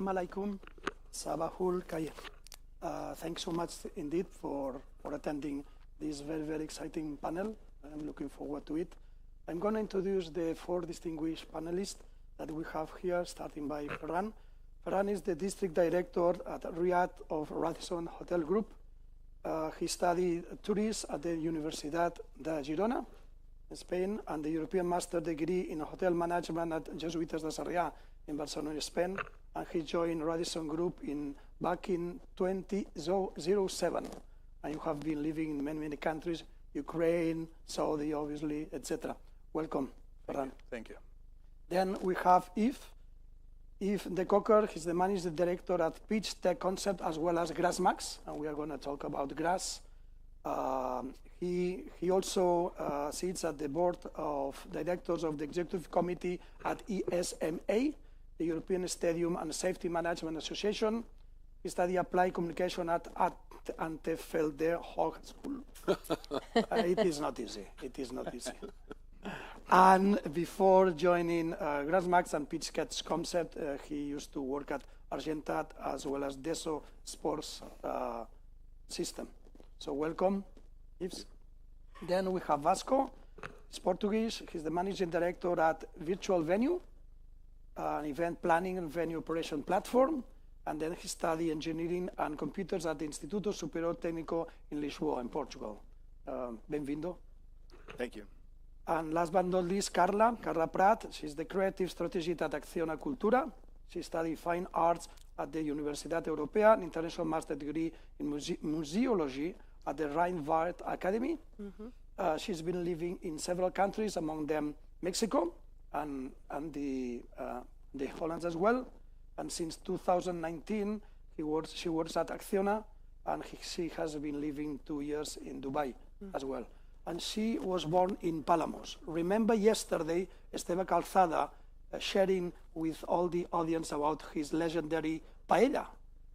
Salam alaikum, Sabahul Khair. Thanks so much indeed for attending this very, very exciting panel. I'm looking forward to it. I'm going to introduce the four distinguished panelists that we have here, starting by Ferran. Ferran is the district director at Riyadh of Radisson Hotel Group. He studied tourism at the Universidad de Girona, Spain, and the European Master degree in Hotel Management at Jesuitas de Sarrià in Barcelona, Spain. And he joined Radisson Group back in 2007. And you have been living in many, many countries, Ukraine, Saudi, obviously, etc. Welcome, Ferran. Thank you. Then we have Yves de Cocker. He's the managing director at Pitch Tech Concept as well as GrassMax, and we are going to talk about grass. He also sits at the board of directors of the executive committee at ESMA, the European Stadium and Safety Management Association. He studied applied communication at Antevelde Hogeschool. It is not easy. It is not easy. And before joining GrassMax and Pitch Tech Concept, he used to work at Argentat as well as Deso Sports System. So welcome, Yves. Then we have Vasco. He's Portuguese. He's the managing director at Virtual Venue, an event planning and venue operation platform. And then he studied engineering and computers at the Instituto Superior Técnico in Lisboa, in Portugal. Bem-vindo. Thank you. And last but not least, Carla Prat. She's the creative strategist at Acciona Cultura. She studied fine arts at the Universidad Europea, an international master degree in museology at the Rheinwald Academy. She's been living in several countries, among them Mexico and the Holland as well. And since 2019, she works at Acciona, and she has been living 2 years in Dubai as well. And she was born in Palamos. Remember yesterday, Esteve Calzada sharing with all the audience about his legendary paella.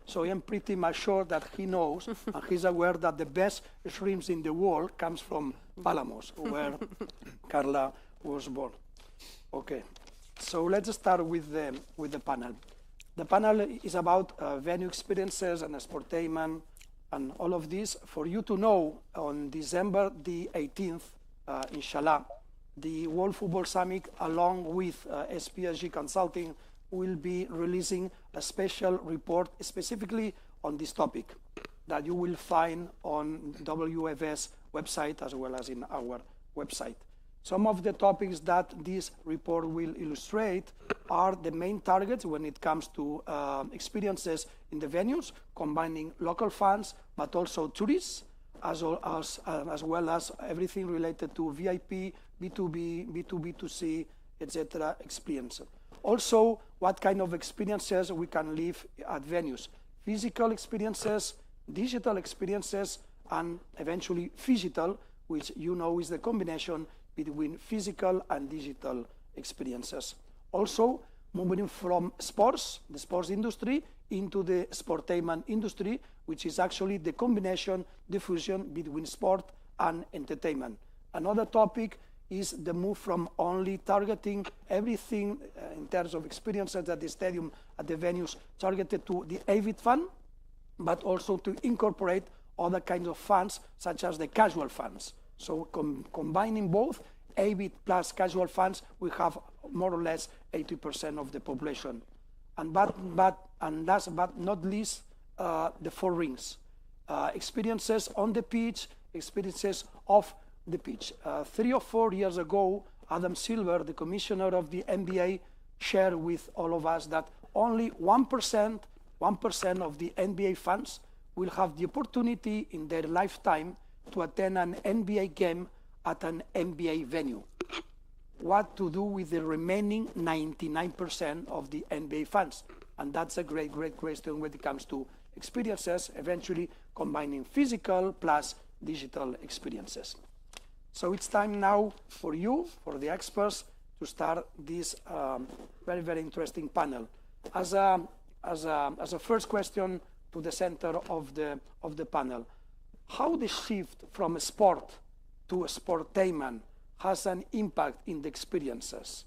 So I am pretty much sure that he knows and he's aware that the best shrimps in the world comes from Palamos, where Carla was born. Okay, so let's start with the panel. The panel is about venue experiences and sportainment and all of this. For you to know, on December the 18th, inshallah, the World Football Summit, along with SPSG Consulting, will be releasing a special report specifically on this topic that you will find on WFS website as well as in our website. Some of the topics that this report will illustrate are the main targets when it comes to experiences in the venues, combining local fans, but also tourists, as well as everything related to VIP, B2B, B2B2C, etc. experience. Also, what kind of experiences we can live at venues. Physical experiences, digital experiences, and eventually phygital, which you know is the combination between physical and digital experiences. Also, moving from sports, the sports industry, into the sportainment industry, which is actually the combination, the fusion between sport and entertainment. Another topic is the move from only targeting everything in terms of experiences at the stadium, at the venues, targeted to the avid fan, but also to incorporate other kinds of fans, such as the casual fans. So combining both, avid plus casual fans, we have more or less 80% of the population. And last but not least, the four rings. Experiences on the pitch, experiences off the pitch. 3 or 4 years ago, Adam Silver, the commissioner of the NBA, shared with all of us that only 1% of the NBA fans will have the opportunity in their lifetime to attend an NBA game at an NBA venue. What to do with the remaining 99% of the NBA fans? And that's a great question when it comes to experiences, eventually combining physical plus digital experiences. So it's time now for you, for the experts, to start this very, very interesting panel. As a first question to the center of the panel, how the shift from a sport to a sportainment has an impact in the experiences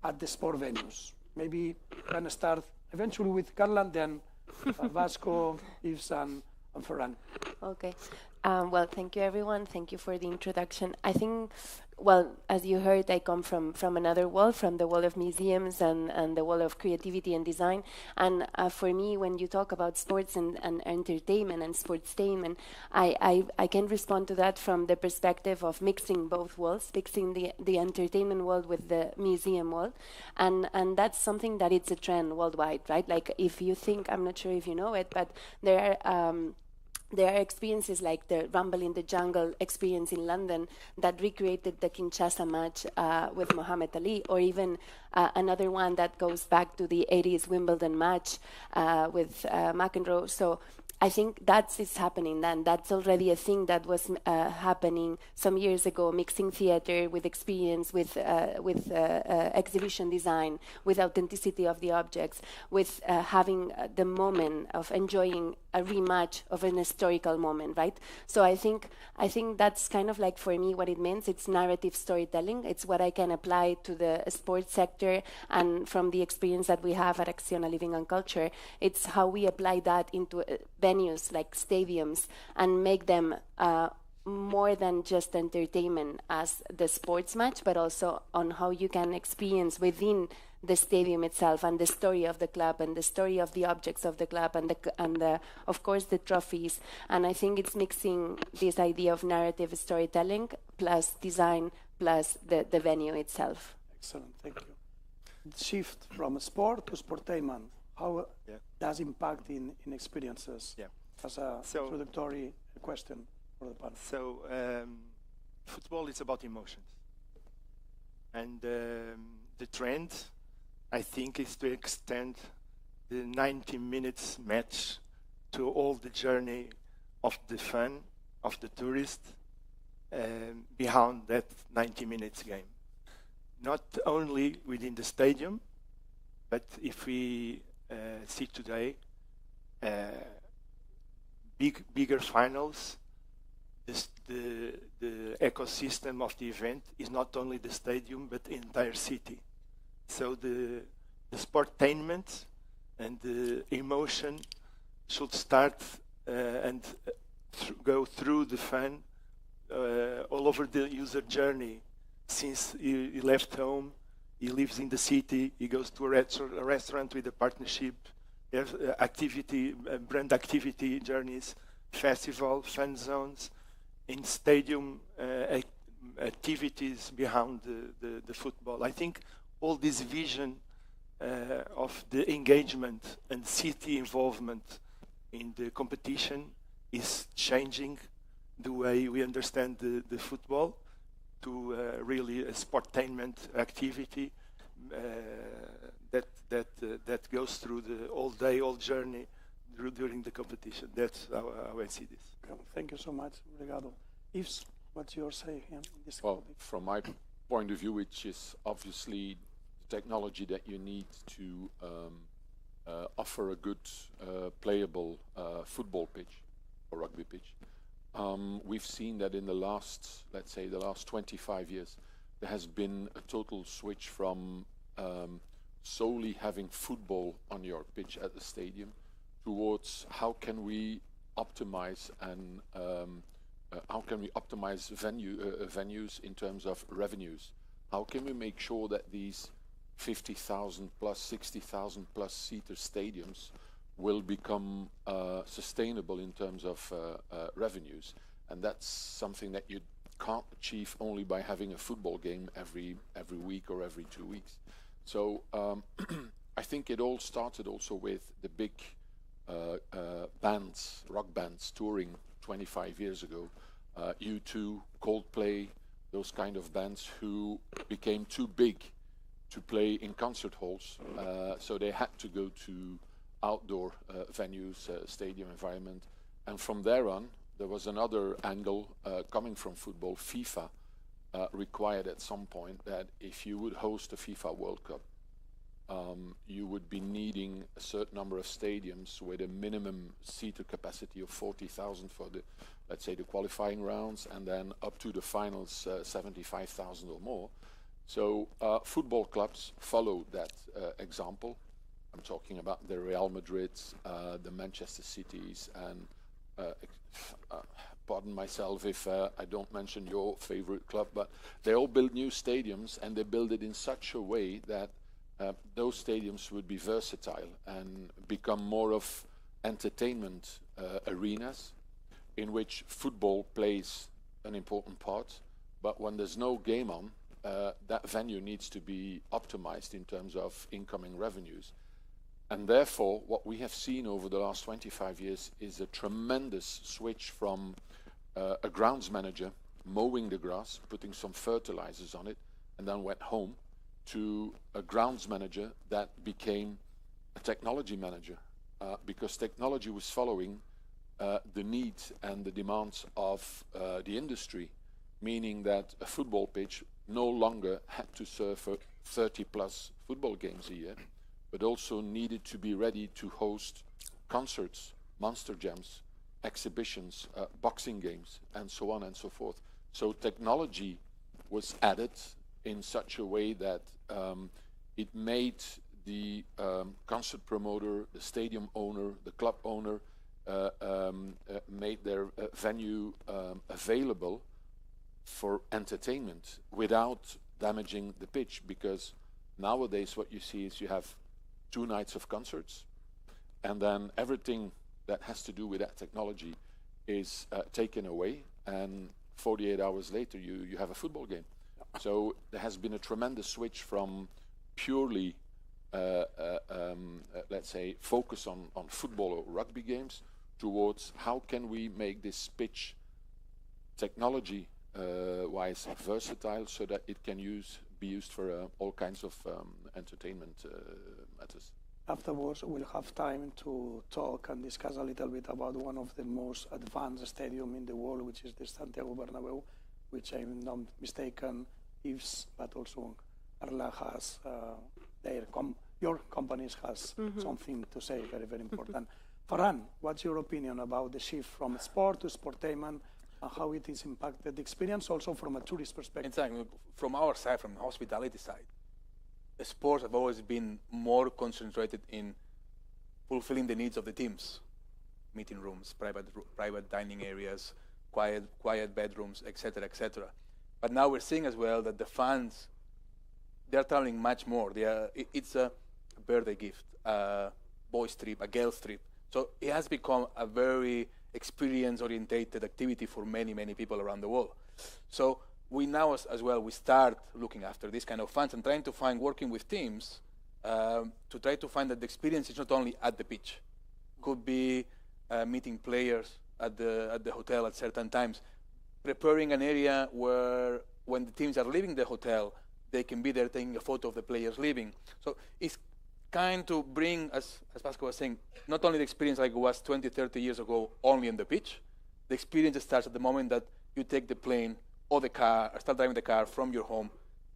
at the sport venues? Maybe we're going to start eventually with Carla, then Vasco, Yves, and Ferran. Okay. Well, thank you, everyone. Thank you for the introduction. I think, well, as you heard, I come from another world, from the world of museums and the world of creativity and design. And for me, when you talk about sports and entertainment and sportstainment, I can respond to that from the perspective of mixing both worlds, mixing the entertainment world with the museum world. And that's something that it's a trend worldwide, right? Like if you think, I'm not sure if you know it, but there are experiences like the Rumble in the Jungle experience in London that recreated the Kinshasa match with Muhammad Ali, or even another one that goes back to the 80s Wimbledon match with McEnroe. So I think that is happening then. That's already a thing that was happening some years ago, mixing theater with experience, with exhibition design, with authenticity of the objects, with having the moment of enjoying a rematch of an historical moment, right? So I think that's kind of like, for me, what it means. It's narrative storytelling. It's what I can apply to the sports sector, and from the experience that we have at Acciona Living and Culture, it's how we apply that into venues like stadiums and make them more than just entertainment as the sports match, but also on how you can experience within the stadium itself and the story of the club and the story of the objects of the club and of course the trophies. And I think it's mixing this idea of narrative storytelling plus design plus the venue itself. Excellent, thank you. Shift from sport to sportainment. How does impact in experiences? As a introductory question for the panel. So football is about emotions, and the trend, I think, is to extend the 90 minutes match to all the journey of the fun, of the tourist, behind that 90 minutes game. Not only within the stadium, but if we see today, bigger finals, the ecosystem of the event is not only the stadium, but the entire city. So the sportainment and the emotion should start and go through the fun all over the user journey. Since he left home, he lives in the city, he goes to a restaurant with a partnership, activity, brand activity journeys, festival, fun zones, in stadium activities behind the football. I think all this vision of the engagement and city involvement in the competition is changing the way we understand the football to really a sportainment activity that goes through the all day, all journey during the competition. That's how I see this. Thank you so much, Obrigado. Yves, what's your say here? Well, from my point of view, which is obviously the technology that you need to offer a good playable football pitch or rugby pitch. We've seen that in the last, let's say, the last 25 years, there has been a total switch from solely having football on your pitch at the stadium towards how can we optimize and how can we optimize venues in terms of revenues? How can we make sure that these 50,000 plus 60,000 plus seater stadiums will become sustainable in terms of revenues? And that's something that you can't achieve only by having a football game every week or every 2 weeks. So I think it all started also with the big bands, rock bands touring 25 years ago, U2, Coldplay, those kind of bands who became too big to play in concert halls, so they had to go to outdoor venues, stadium environment. And from there on, there was another angle coming from football. FIFA required at some point that if you would host a FIFA World Cup, you would be needing a certain number of stadiums with a minimum seater capacity of 40,000 for the, let's say, the qualifying rounds, and then up to the finals, 75,000 or more. So football clubs followed that example. I'm talking about the Real Madrids, the Manchester Cities, and pardon myself if I don't mention your favorite club, but they all build new stadiums, and they build it in such a way that those stadiums would be versatile and become more of entertainment arenas in which football plays an important part, but when there's no game on, that venue needs to be optimized in terms of incoming revenues. And therefore, what we have seen over the last 25 years is a tremendous switch from a grounds manager mowing the grass, putting some fertilizers on it, and then went home, to a grounds manager that became a technology manager, because technology was following the needs and the demands of the industry, meaning that a football pitch no longer had to serve for 30+ football games a year, but also needed to be ready to host concerts, monster jams, exhibitions, boxing games, and so on and so forth. So technology was added in such a way that it made the concert promoter, the stadium owner, the club owner, made their venue available for entertainment without damaging the pitch, because nowadays what you see is you have 2 nights of concerts, and then everything that has to do with that technology is taken away, and 48 hours later you have a football game. So there has been a tremendous switch from purely let's say focus on football or rugby games towards how can we make this pitch technology wise versatile so that it can be used for all kinds of entertainment matters. Afterwards, we'll have time to talk and discuss a little bit about one of the most advanced stadium in the world, which is the Santiago Bernabeu, which I'm not mistaken, Yves, but also Carla has, your companies has something to say, very, very important. Ferran, what's your opinion about the shift from sport to sportainment and how it is impacted the experience also from a tourist perspective? Exactly. From our side, from the hospitality side, sports have always been more concentrated in fulfilling the needs of the teams. Meeting rooms, private dining areas, quiet bedrooms, etc., etc. But now we're seeing as well that the fans, they're traveling much more. It's a birthday gift, a boys trip, a girls trip. So it has become a very experience-orientated activity for many, many people around the world. So we now as well, we start looking after this kind of funds and trying to find, working with teams to try to find that the experience is not only at the pitch. Could be meeting players at the hotel at certain times, preparing an area where when the teams are leaving the hotel, they can be there taking a photo of the players leaving. So it's kind to bring, as Vasco was saying, not only the experience like it was 20, 30 years ago only on the pitch, the experience starts at the moment that you take the plane or the car, or start driving the car from your home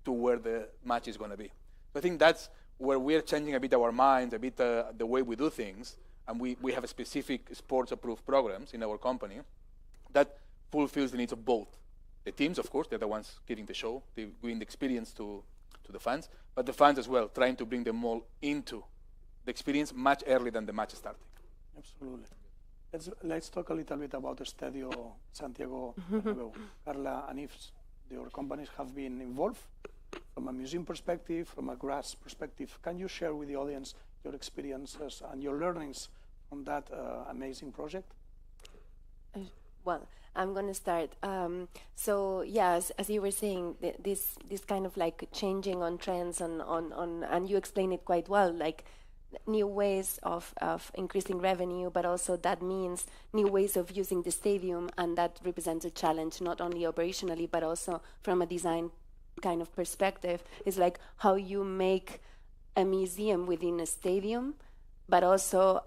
to where the match is going to be. So I think that's where we're changing a bit our minds, a bit the way we do things, and we have a specific sports-approved programs in our company that fulfills the needs of both. The teams, of course, they're the ones giving the show, they bring the experience to the fans, but the fans as well, trying to bring them all into the experience much earlier than the match starting. Absolutely. Let's talk a little bit about the Estadio Santiago Bernabeu. Carla and Yves, your companies have been involved from a museum perspective, from a grass perspective. Can you share with the audience your experiences and your learnings on that amazing project? Well, I'm going to start. So yes, as you were saying, this kind of like changing on trends and you explained it quite well, like new ways of increasing revenue, but also that means new ways of using the stadium, and that represents a challenge not only operationally but also from a design kind of perspective. It's like how you make a museum within a stadium, but also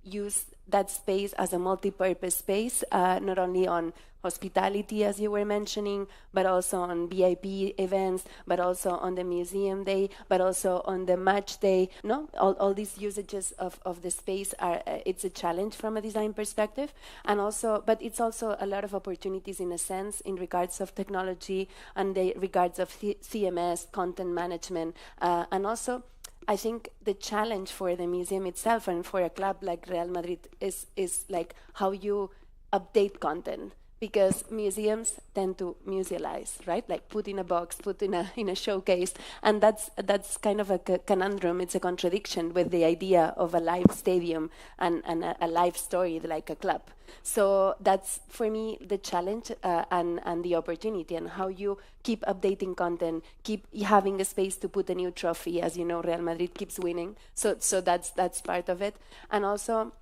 use that space as a multi-purpose space, not only on hospitality, as you were mentioning, but also on VIP events, but also on the museum day, but also on the match day. No, all these usages of the space are, it's a challenge from a design perspective, and also, but it's also a lot of opportunities in a sense in regards of technology and the regards of CMS, content management, and also I think the challenge for the museum itself and for a club like Real Madrid is like how you update content, because museums tend to musealize, right? Like put in a box, put in a showcase, and that's kind of a conundrum. It's a contradiction with the idea of a live stadium and a live story like a club. So that's for me the challenge and the opportunity, and how you keep updating content, keep having a space to put a new trophy. As you know, Real Madrid keeps winning, so that's part of it, and also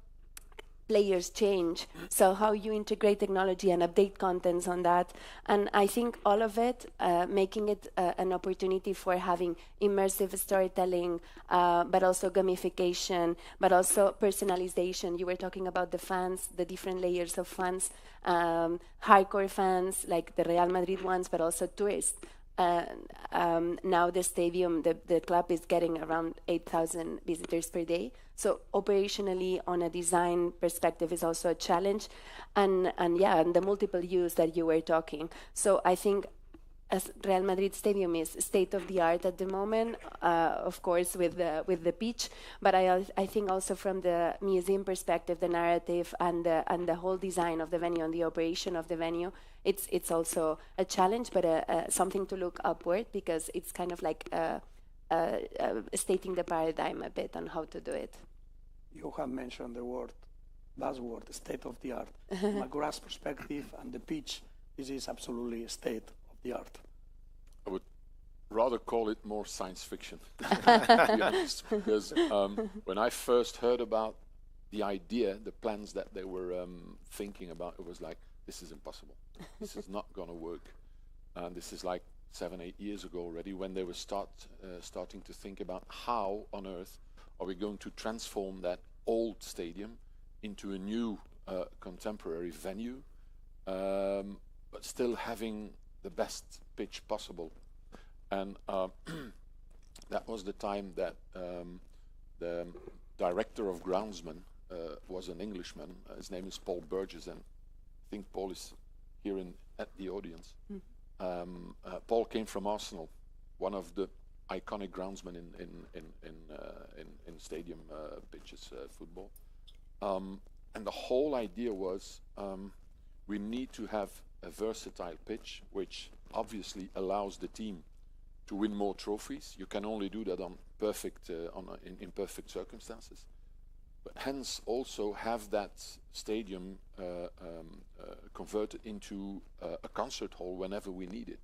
players change, so how you integrate technology and update contents on that. And I think all of it, making it an opportunity for having immersive storytelling, but also gamification, but also personalization. You were talking about the fans, the different layers of fans, hardcore fans like the Real Madrid ones, but also tourists. Now the stadium, the club is getting around 8,000 visitors per day. So operationally, on a design perspective, is also a challenge, and the multiple use that you were talking. So I think as Real Madrid Stadium is state of the art at the moment, of course with the pitch, but I think also from the museum perspective, the narrative and the whole design of the venue and the operation of the venue, it's also a challenge, but something to look upward, because it's kind of like stating the paradigm a bit on how to do it. You have mentioned the buzzword, state of the art. From a grass perspective and the pitch, this is absolutely state of the art. I would rather call it more science fiction, to be honest, because when I first heard about the idea, the plans that they were thinking about, it was like, this is impossible. This is not going to work. And this is like 7-8 years ago already, when they were starting to think about how on earth are we going to transform that old stadium into a new contemporary venue, but still having the best pitch possible. And that was the time that the director of groundsman was an Englishman. His name is Paul Burgess, and I think Paul is here at the audience. Paul came from Arsenal, one of the iconic groundsmen in stadium pitches football. And the whole idea was we need to have a versatile pitch, which obviously allows the team to win more trophies. You can only do that on in perfect circumstances, but hence also have that stadium converted into a concert hall whenever we need it.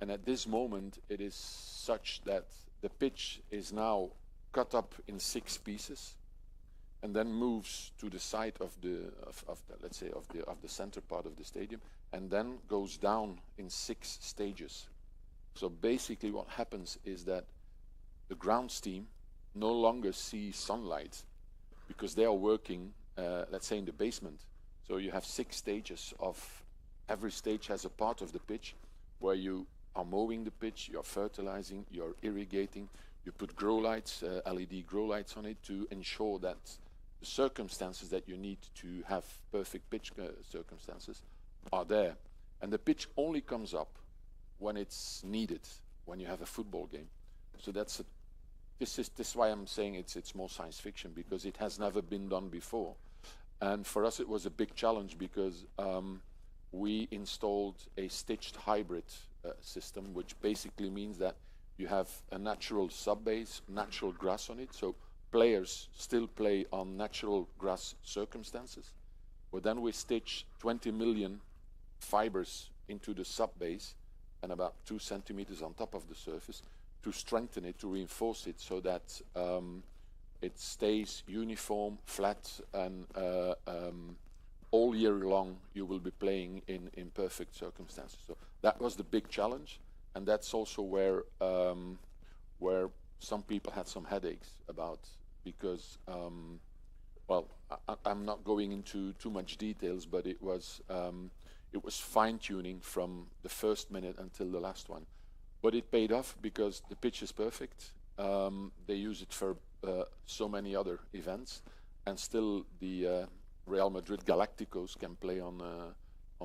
And at this moment, it is such that the pitch is now cut up in 6 pieces, and then moves to the side of the center part of the stadium, and then goes down in 6 stages. So basically, what happens is that the grounds team no longer see sunlight, because they are working, let's say, in the basement. So you have 6 stages of, every stage has a part of the pitch where you are mowing the pitch, you're fertilizing, you're irrigating, you put grow lights, LED grow lights on it to ensure that the circumstances that you need to have perfect pitch circumstances are there. And the pitch only comes up when it's needed, when you have a football game. So that's this is why I'm saying it's more science fiction, because it has never been done before. And for us it was a big challenge, because we installed a stitched hybrid system, which basically means that you have a natural sub-base, natural grass on it, so players still play on natural grass circumstances. But then we stitch 20 million fibers into the sub-base and about 2 centimeters on top of the surface to strengthen it, to reinforce it, so that it stays uniform, flat, and all year long you will be playing in perfect circumstances. So that was the big challenge, and that's also where some people had some headaches about, because I'm not going into too much details, but it was fine-tuning from the first minute until the last one. But it paid off, because the pitch is perfect. They use it for so many other events, and still the Real Madrid Galacticos can play on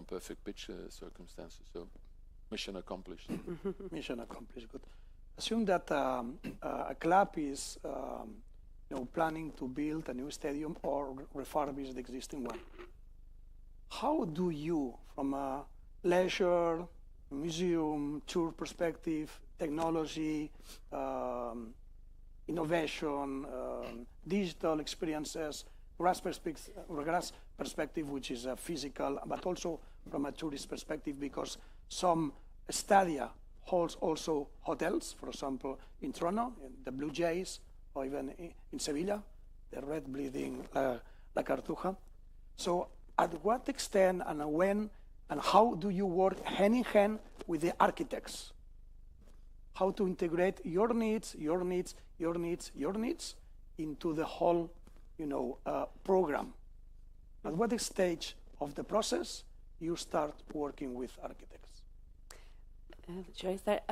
perfect pitch circumstances. So mission accomplished. Mission accomplished, good. Assume that a club is planning to build a new stadium or refurbish the existing one. How do you, from a leisure, museum, tour perspective, technology, innovation, digital experiences, grass perspective, which is a physical, but also from a tourist perspective, because some stadia holds also hotels, for example, in Toronto, in the Blue Jays, or even in Sevilla, the red bleeding La Cartuja. So at what extent and when and how do you work hand in hand with the architects? How to integrate your needs into the whole, program? At what stage of the process you start working with architects? Should I start?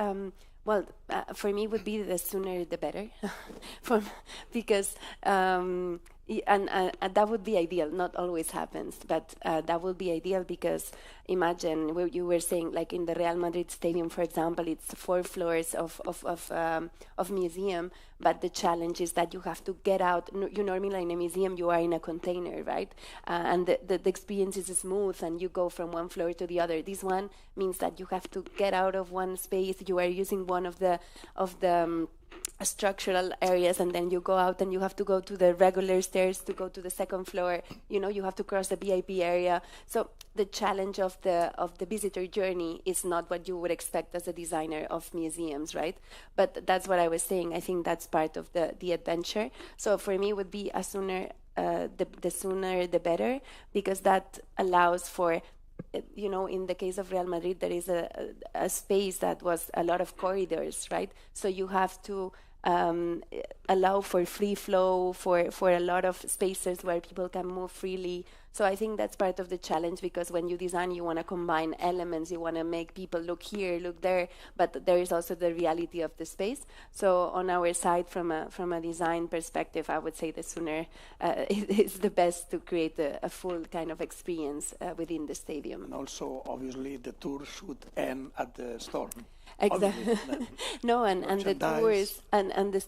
For me, it would be the sooner the better, because and that would be ideal. Not always happens, but that would be ideal because imagine where you were saying, like in the Real Madrid Stadium, for example, it's 4 floors of museum, but the challenge is that you have to get out. You normally in a museum you are in a container, right? And the experience is smooth, and you go from one floor to the other. This one means that you have to get out of one space. You are using one of the structural areas, and then you go out and you have to go to the regular stairs to go to the second floor. You have to cross the VIP area. So the challenge of the visitor journey is not what you would expect as a designer of museums, right? But that's what I was saying. I think that's part of the adventure. So for me, it would be the sooner the better, because that allows for, in the case of Real Madrid, there is a space that was a lot of corridors, right? So you have to allow for free flow, for a lot of spaces where people can move freely. So I think that's part of the challenge, because when you design, you want to combine elements, you want to make people look here, look there, but there is also the reality of the space. So on our side, from a design perspective, I would say the sooner is the best to create a full kind of experience within the stadium. And also, obviously, the tour should end at the store. Exactly. No, and the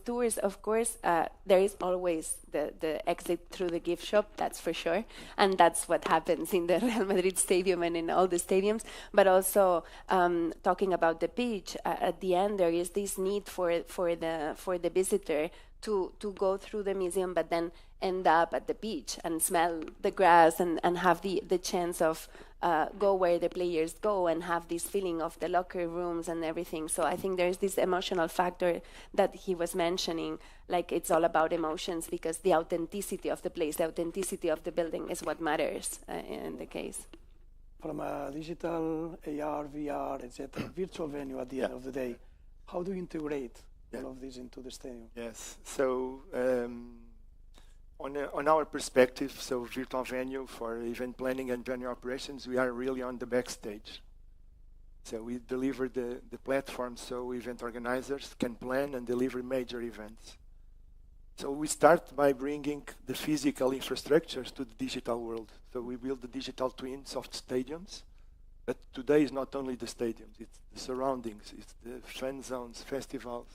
tours, of course, there is always the exit through the gift shop, that's for sure, and that's what happens in the Real Madrid Stadium and in all the stadiums. But also, talking about the pitch, at the end there is this need for the visitor to go through the museum, but then end up at the beach and smell the grass and have the chance of go where the players go and have this feeling of the locker rooms and everything. So I think there's this emotional factor that he was mentioning, like it's all about emotions, because the authenticity of the place, the authenticity of the building is what matters in the case. From a digital, AR, VR, etc., virtual venue at the end of the day, how do you integrate all of this into the stadium? Yes, so on our perspective, so virtual venue for event planning and venue operations, we are really on the backstage. So we deliver the platform so event organizers can plan and deliver major events. So we start by bringing the physical infrastructures to the digital world. So we build the digital twins of the stadiums, but today is not only the stadiums, it's the surroundings, it's the fan zones, festivals,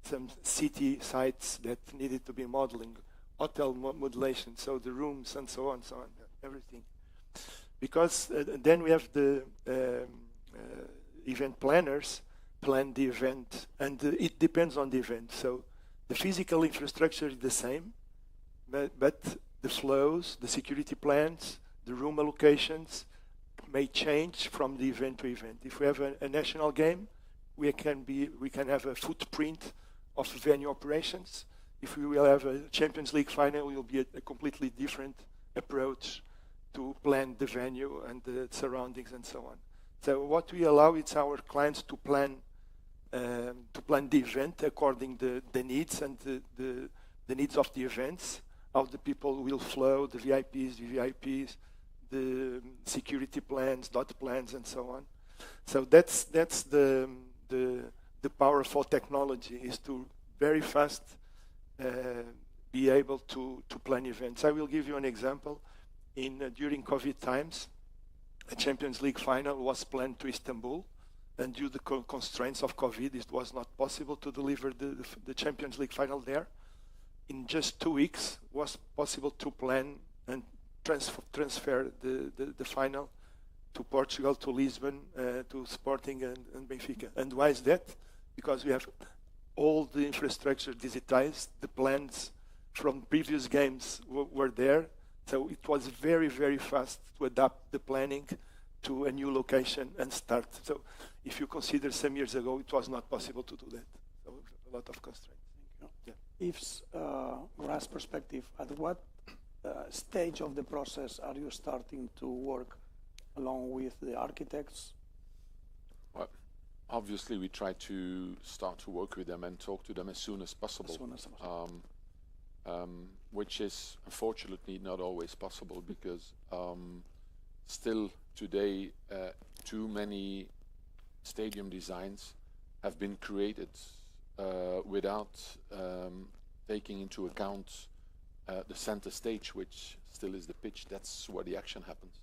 some city sites that needed to be modeling, hotel modulation, so the rooms and so on, everything. Because then we have the event planners plan the event, and it depends on the event. So the physical infrastructure is the same, but the flows, the security plans, the room allocations may change from the event to event. If we have a national game, we can have a footprint of venue operations. If we will have a Champions League final, it will be a completely different approach to plan the venue and the surroundings and so on. So what we allow is our clients to plan the event according to the needs and the needs of the events, how the people will flow, the VIPs, the security plans, dot plans, and so on. So that's the powerful technology, is to very fast be able to plan events. I will give you an example. During COVID times, a Champions League final was planned to Istanbul, and due to the constraints of COVID, it was not possible to deliver the Champions League final there. In just 2 weeks, was possible to plan and transfer the final to Portugal, to Lisbon, to Sporting and Benfica. And why is that? Because we have all the infrastructure digitized, the plans from previous games were there, so it was very, very fast to adapt the planning to a new location and start. So if you consider some years ago, it was not possible to do that. So a lot of constraints. Yeah. Yves, grasp perspective, at what stage of the process are you starting to work along with the architects? Well, obviously, we try to start to work with them and talk to them as soon as possible. As soon as possible. Which is unfortunately not always possible because still today too many stadium designs have been created without taking into account the center stage, which still is the pitch. That's where the action happens.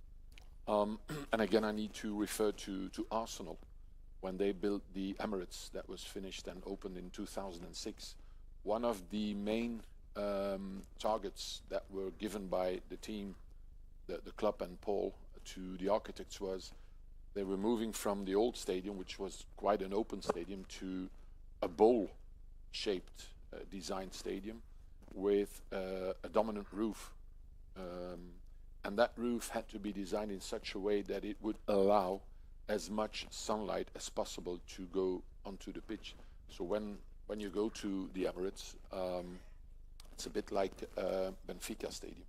And again, I need to refer to Arsenal. When they built the Emirates, that was finished and opened in 2006, one of the main targets that were given by the team, the club and Paul, to the architects was they were moving from the old stadium, which was quite an open stadium, to a bowl-shaped designed stadium with a dominant roof. And that roof had to be designed in such a way that it would allow as much sunlight as possible to go onto the pitch. So when you go to the Emirates, it's a bit like Benfica Stadium.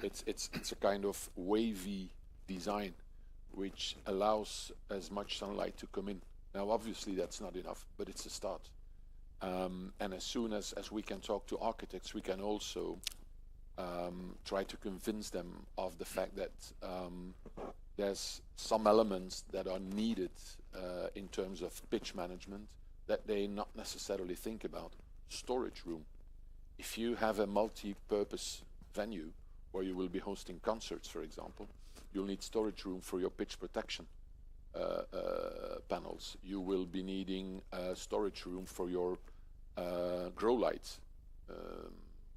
It's a kind of wavy design which allows as much sunlight to come in. Now, obviously, that's not enough, but it's a start. And as soon as we can talk to architects, we can also try to convince them of the fact that there's some elements that are needed in terms of pitch management that they not necessarily think about. Storage room. If you have a multi-purpose venue where you will be hosting concerts, for example, you'll need storage room for your pitch protection panels. You will be needing storage room for your grow lights,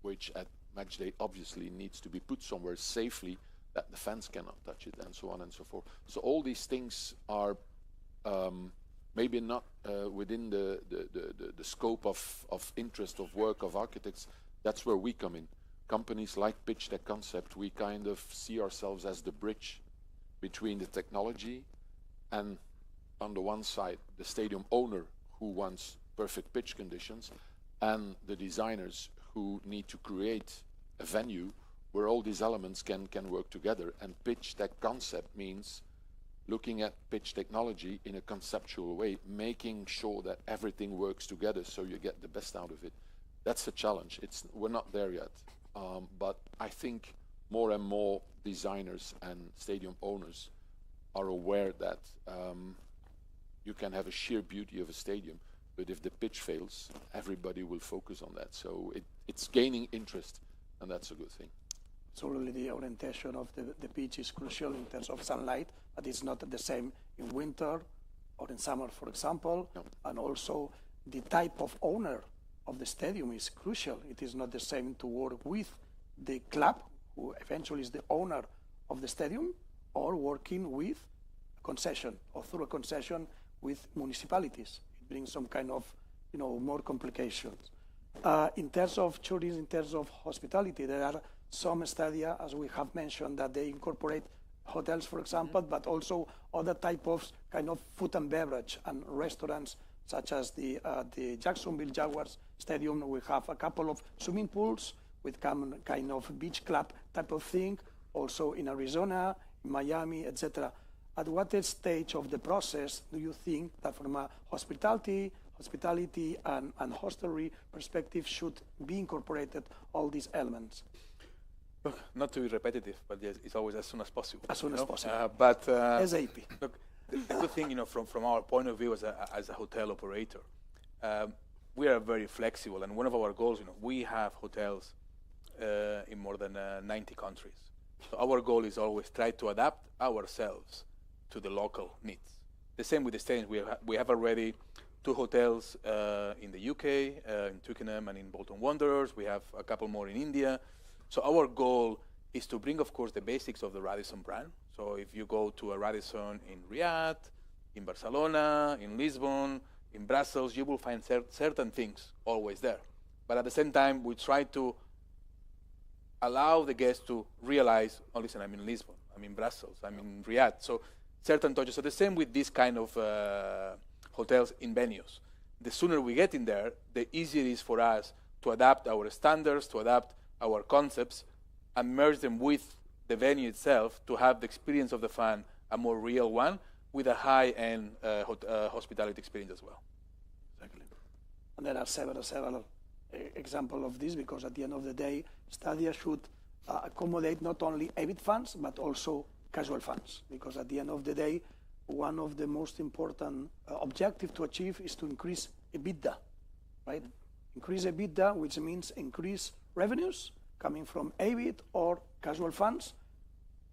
which at match day obviously needs to be put somewhere safely that the fans cannot touch it, and so on and so forth. So all these things are maybe not within the scope of interest of work of architects. That's where we come in. Companies like Pitch Tech Concept, we kind of see ourselves as the bridge between the technology and, on the one side, the stadium owner who wants perfect pitch conditions, and the designers who need to create a venue where all these elements can work together. And Pitch Tech Concept means looking at pitch technology in a conceptual way, making sure that everything works together so you get the best out of it. That's a challenge. We're not there yet. But I think more and more designers and stadium owners are aware that you can have a sheer beauty of a stadium, but if the pitch fails, everybody will focus on that. So it's gaining interest, and that's a good thing. Absolutely, the orientation of the pitch is crucial in terms of sunlight, but it's not the same in winter or in summer, for example. No. And also the type of owner of the stadium is crucial. It is not the same to work with the club, who eventually is the owner of the stadium, or working with a concession or through a concession with municipalities. It brings some kind of, more complications. In terms of tourism, in terms of hospitality, there are some stadia, as we have mentioned, that they incorporate hotels, for example, but also other type of kind of food and beverage and restaurants, such as the Jacksonville Jaguars Stadium. We have a couple of swimming pools with kind of beach club type of thing, also in Arizona, in Miami, etc. At what stage of the process do you think that from a hospitality and hostelry perspective should be incorporated all these elements? Look, not to be repetitive, but yes, it's always as soon as possible. As soon as possible. But SAP. Look, the good thing, from our point of view as a hotel operator, we are very flexible, and one of our goals, we have hotels in more than 90 countries. So our goal is always try to adapt ourselves to the local needs. The same with the stadiums. We have already 2 hotels in the UK, in Twickenham and in Bolton Wanderers. We have a couple more in India. So our goal is to bring, of course, the basics of the Radisson brand. So if you go to a Radisson in Riyadh, in Barcelona, in Lisbon, in Brussels, you will find certain things always there. But at the same time, we try to allow the guests to realize, oh, listen, I'm in Lisbon, I'm in Brussels, I'm in Riyadh. So certain touches. So the same with this kind of hotels in venues. The sooner we get in there, the easier it is for us to adapt our standards, to adapt our concepts, and merge them with the venue itself to have the experience of the fan a more real one with a high-end hospitality experience as well. Exactly. And there are several examples of this, because at the end of the day, stadia should accommodate not only avid fans but also casual fans, because at the end of the day, one of the most important objectives to achieve is to increase EBITDA, right? Increase EBITDA, which means increase revenues coming from avid or casual fans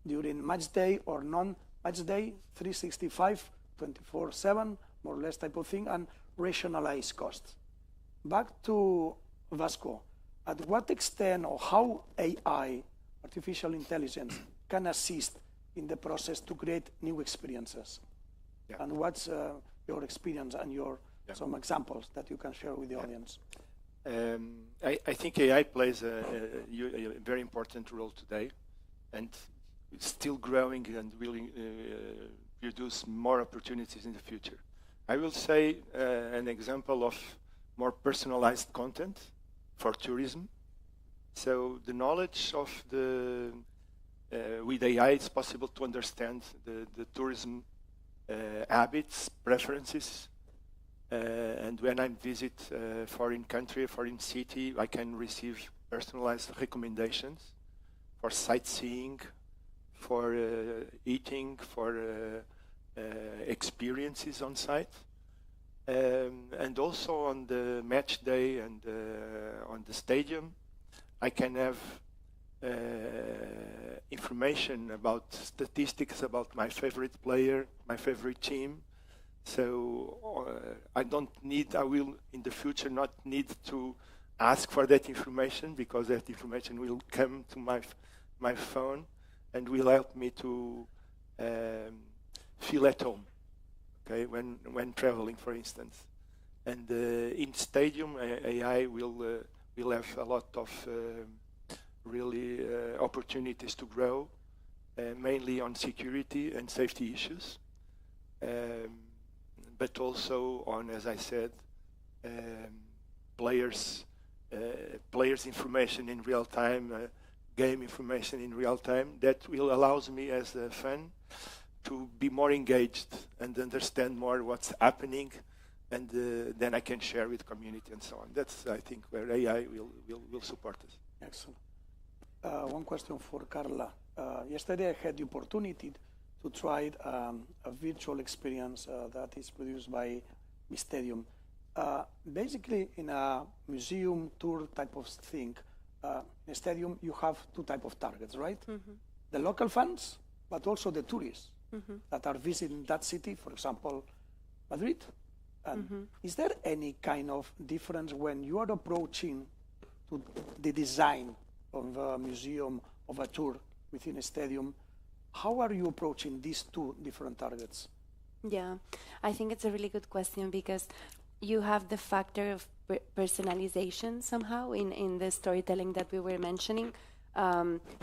during match day or non-match day, 365, 24/7, more or less type of thing, and rationalize costs. Back to Vasco, at what extent or how AI, artificial intelligence, can assist in the process to create new experiences? Yeah. And what's your experience and some examples that you can share with the audience? I think AI plays a very important role today, and it's still growing and will produce more opportunities in the future. I will say an example of more personalized content for tourism. So the knowledge of with AI, it's possible to understand the tourism habits, preferences, and when I visit a foreign country, a foreign city, I can receive personalized recommendations for sightseeing, for eating, for experiences on site. And also on the match day and on the stadium, I can have information about statistics about my favorite player, my favorite team. So I will in the future not need to ask for that information, because that information will come to my phone and will help me to feel at home, okay, when traveling, for instance. And in stadium, AI will have a lot of really opportunities to grow, mainly on security and safety issues. But also on, as I said, players information in real time, game information in real time. That will allows me as a fan to be more engaged and understand more what's happening, and then I can share with community and so on. That's, I think, where AI will support us. Excellent. One question for Carla. Yesterday I had the opportunity to try a virtual experience that is produced by the stadium. Basically, in a museum tour type of thing, in a stadium you have 2 types of targets, right? Mm-hmm. The local fans, but also the tourists that are visiting that city, for example, Madrid. And is there any kind of difference when you are approaching to the design of a museum, of a tour within a stadium? How are you approaching these 2 different targets? Yeah, I think it's a really good question, because you have the factor of personalization somehow in the storytelling that we were mentioning,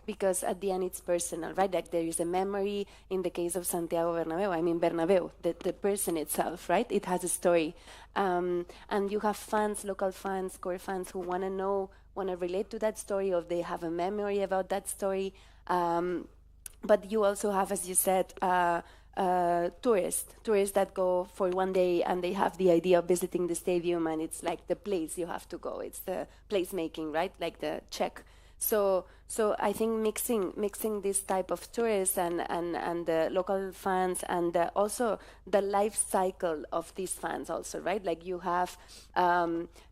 because at the end it's personal, right? Like there is a memory in the case of Santiago Bernabeu, I mean Bernabeu, the person itself, right? It has a story. And you have fans, local fans, core fans who want to relate to that story, or they have a memory about that story. But you also have, as you said, tourists that go for one day and they have the idea of visiting the stadium, and it's like the place you have to go. It's the place making, right? Like the check. So So I think mixing this type of tourists and the local fans and also the life cycle of these fans also, right? Like you have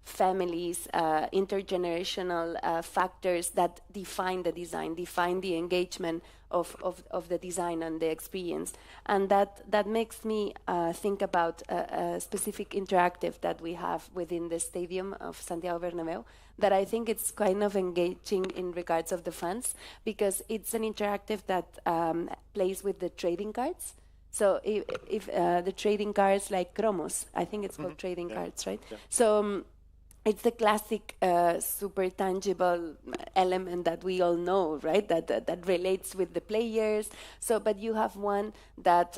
families, intergenerational factors that define the design, define the engagement of the design and the experience. And that makes me think about a specific interactive that we have within the stadium of Santiago Bernabéu, that I think it's kind of engaging in regards of the fans, because it's an interactive that plays with the trading cards. So if the trading cards like cromos, I think it's called trading cards, right? Yeah. So it's the classic super tangible element that we all know, right? That relates with the players. So, but you have one that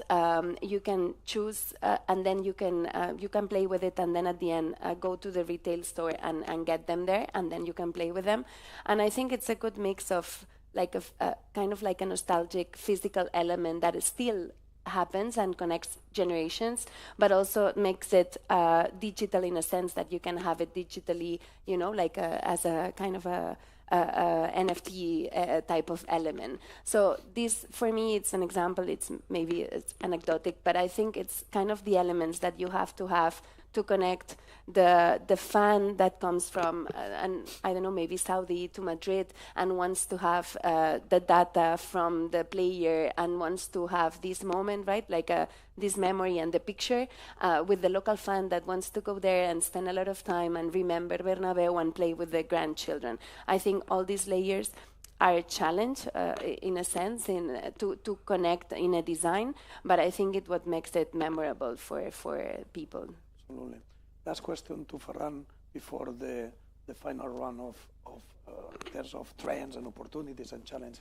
you can choose, and then you can play with it, and then at the end go to the retail store and get them there, and then you can play with them. And I think it's a good mix of like a kind of like a nostalgic physical element that is still happens and connects generations, but also makes it digital in a sense that you can have it digitally, you know, like as a kind of a NFT type of element. So this, for me, it's an example. It's anecdotic, but I think it's kind of the elements that you have to connect the fan that comes from, and I don't know, maybe Saudi to Madrid, and wants to have the data from the player and wants to have this moment, right? Like this memory and the picture with the local fan that wants to go there and spend a lot of time and remember Bernabeu and play with the grandchildren. I think all these layers are a challenge in a sense to connect in a design, but I think it's what makes it memorable for people. Absolutely. Last question to Ferran before the final run of terms of trends and opportunities and challenges.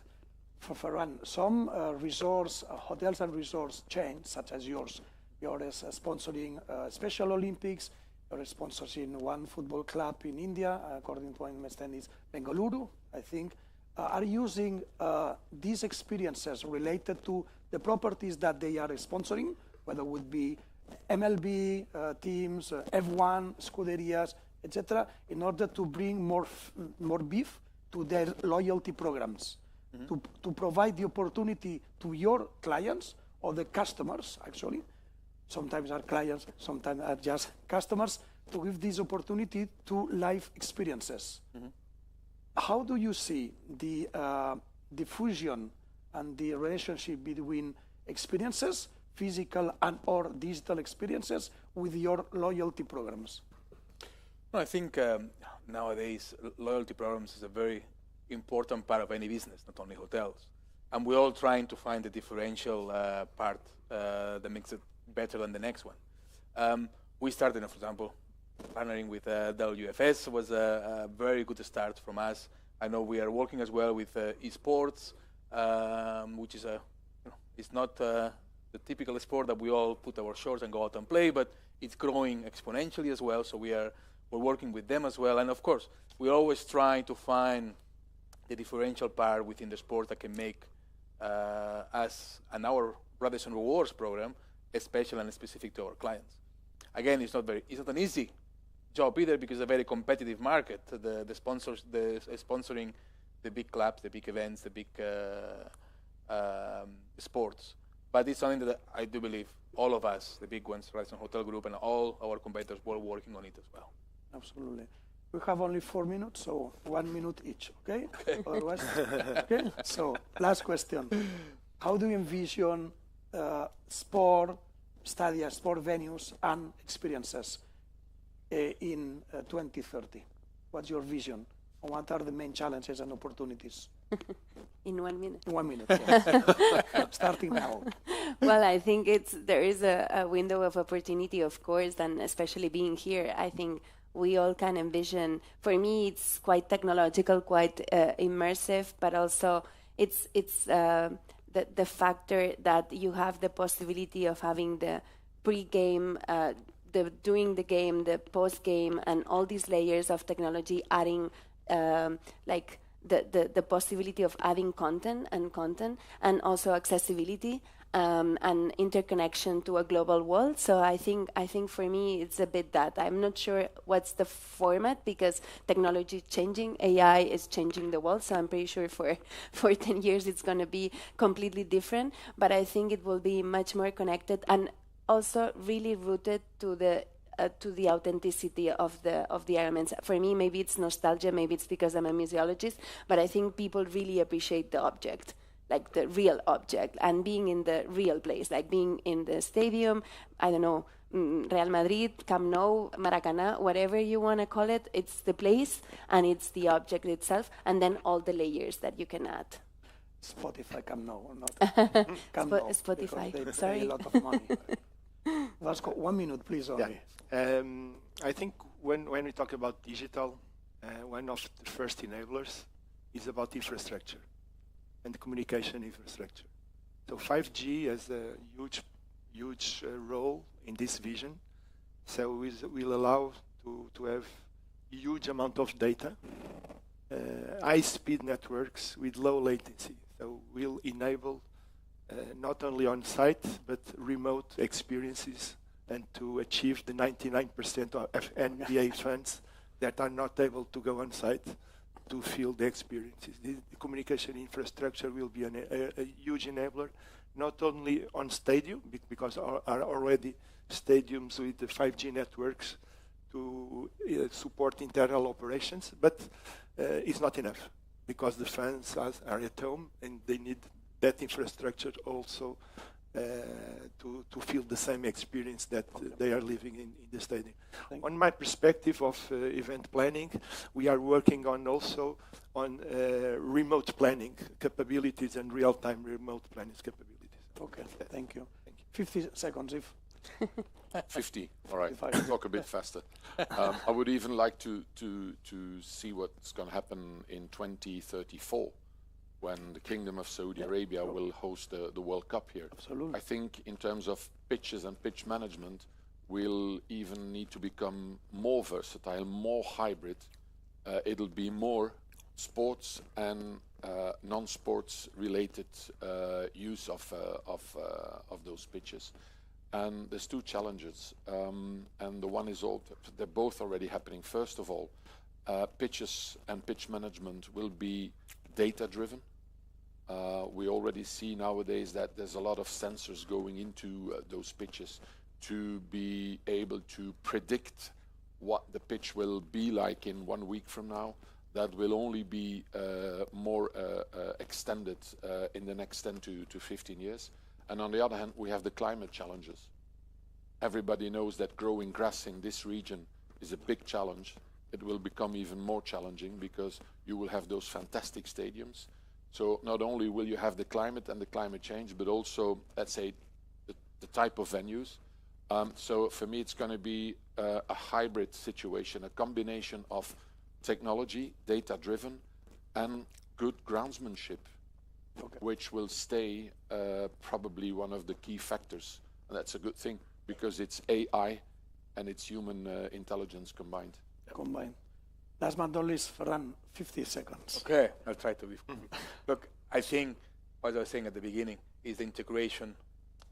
For Ferran, some resorts, hotels and resorts chains such as yours, you're sponsoring Special Olympics, you're sponsoring one football club in India, according to my understanding, is Bengaluru, I think, are using these experiences related to the properties that they are sponsoring, whether it would be MLB teams, F1, Scuderias, etc., in order to bring more beef to their loyalty programs, to provide the opportunity to your clients or the customers, actually, sometimes are clients, sometimes are just customers, to give this opportunity to live experiences. How do you see the fusion and the relationship between experiences, physical and or digital experiences, with your loyalty programs? No, I think nowadays loyalty programs is a very important part of any business, not only hotels. And we're all trying to find the differential part that makes it better than the next one. We started, for example, partnering with WFS was a very good start from us. I know we are working as well with esports, which is it's not the typical sport that we all put our shorts and go out and play, but it's growing exponentially as well. So we're working with them as well. And of course, we're always trying to find the differential part within the sport that can make us and our Brothers and Rewards program special and specific to our clients. Again, it's not an easy job either, because it's a very competitive market. The sponsoring the big clubs, the big events, the big sports. But it's something that I do believe all of us, the big ones, Radisson Hotel Group, and all our competitors, were working on it as well. Absolutely. We have only 4 minutes, so 1 minute each, okay? Otherwise, okay? So, last question. How do you envision sport stadia, sport venues, and experiences in 2030? What's your vision? What are the main challenges and opportunities? In 1 minute. 1 minute, yes. Starting now. Well, I think there is a window of opportunity, of course, and especially being here, I think we all can envision. For me, it's quite technological, quite immersive, but also it's the factor that you have the possibility of having the pre-game, during the game, the post-game, and all these layers of technology adding like the possibility of adding content and also accessibility. and interconnection to a global world. So I think for me it's a bit that. I'm not sure what's the format because technology is changing, AI is changing the world. So I'm pretty sure for 10 years it's going to be completely different. But I think it will be much more connected and also really rooted to the authenticity of the elements. For me, maybe it's nostalgia, maybe it's because I'm a museologist, but I think people really appreciate the object, like the real object, and being in the real place, like being in the stadium, I don't know, Real Madrid, Camp Nou, Maracanã, whatever you want to call it, it's the place and it's the object itself, and then all the layers that you can add. Spotify Camp Nou, not Camp Nou, Spotify, they sorry. pay a lot of money. Vasco, 1 minute, please, only. Yeah. I think when we talk about digital, one of the first enablers is about infrastructure and communication infrastructure. So 5G has a huge role in this vision. So it will allow to have huge amount of data, high-speed networks with low latency. So will enable not only on-site, but remote experiences, and to achieve the 99% of NBA fans that are not able to go on-site to feel the experiences. The communication infrastructure will be a huge enabler, not only on stadium, because are already stadiums with the 5G networks to support internal operations, but it's not enough, because the fans are at home and they need that infrastructure also to feel the same experience that they are living in the stadium. On my perspective of event planning, we are working on also on remote planning capabilities and real-time remote planning capabilities. Okay, thank you. 50 seconds, if. 50. All right. Talk a bit faster. I would even like to see what's going to happen in 2034. When the Kingdom of Saudi Arabia will host the World Cup here. Absolutely. I think in terms of pitches and pitch management, we'll even need to become more versatile, more hybrid. It'll be more sports and non-sports related use of those pitches. And there's two challenges, and the one is they're both already happening. First of all, pitches and pitch management will be data-driven. We already see nowadays that there's a lot of sensors going into those pitches to be able to predict what the pitch will be like in 1 week from now. That will only be more extended in the next 10 to 15 years. And on the other hand, we have the climate challenges. Everybody knows that growing grass in this region is a big challenge. It will become even more challenging because you will have those fantastic stadiums. So not only will you have the climate and the climate change, but also, let's say, the type of venues. So for me, it's going to be a hybrid situation, a combination of technology, data-driven, and good groundsmanship, which will stay probably one of the key factors. And that's a good thing, because it's AI and it's human intelligence combined. Last but not least, Ferran, 50 seconds. Okay, I'll try to be. Look, I think what I was saying at the beginning is the integration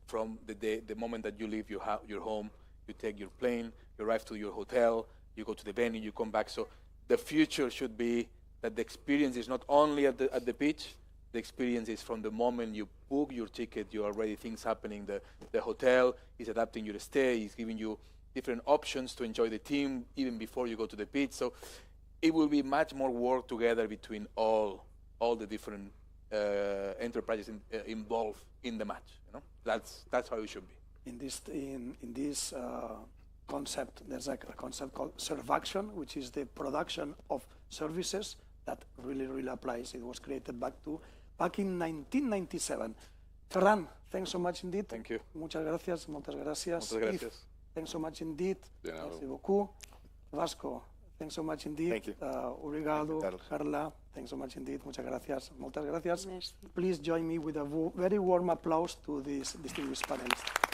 from the moment that you leave your home, you take your plane, you arrive to your hotel, you go to the venue, you come back. So the future should be that the experience is not only at the pitch, the experience is from the moment you book your ticket, you already things happening. The hotel is adapting your stay, is giving you different options to enjoy the team even before you go to the pitch. So it will be much more work together between all the different enterprises involved in the match. You know, that's how it should be. In this concept, there's a concept called servaction, which is the production of services that really applies. It was created back in 1997. Ferran, thanks so much indeed. Thank you. Muchas gracias. Yves, thanks so much indeed. Merci beaucoup. Vasco, thanks so much indeed. Thank you. Obrigado. Thank you, Carla, thanks so much indeed. Muchas gracias. Muchas gracias. Merci. Please join me with a very warm applause to these distinguished panelists.